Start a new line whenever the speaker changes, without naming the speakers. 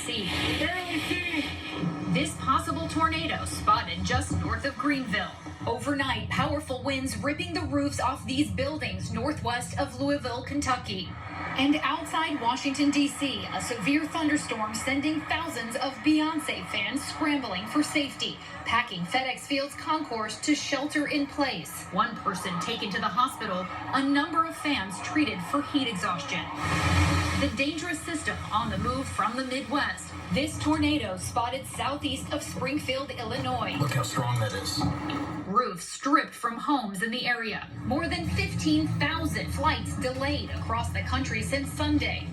D.C. This possible tornado spotted just north of Greenville. Overnight, powerful winds ripping the roofs off these buildings northwest of Louisville, Kentucky. And outside Washington, D.C., a severe thunderstorm sending thousands of Beyoncé fans scrambling for safety, packing FedEx Field's concourse to shelter in place. One person taken to the hospital, a number of fans treated for heat exhaustion. The dangerous system on the move from the Midwest. This tornado spotted southeast of Springfield, Illinois.
Look how strong that is.
Roofs stripped from homes in the area. More than 15,000 flights delayed across the country since Sunday.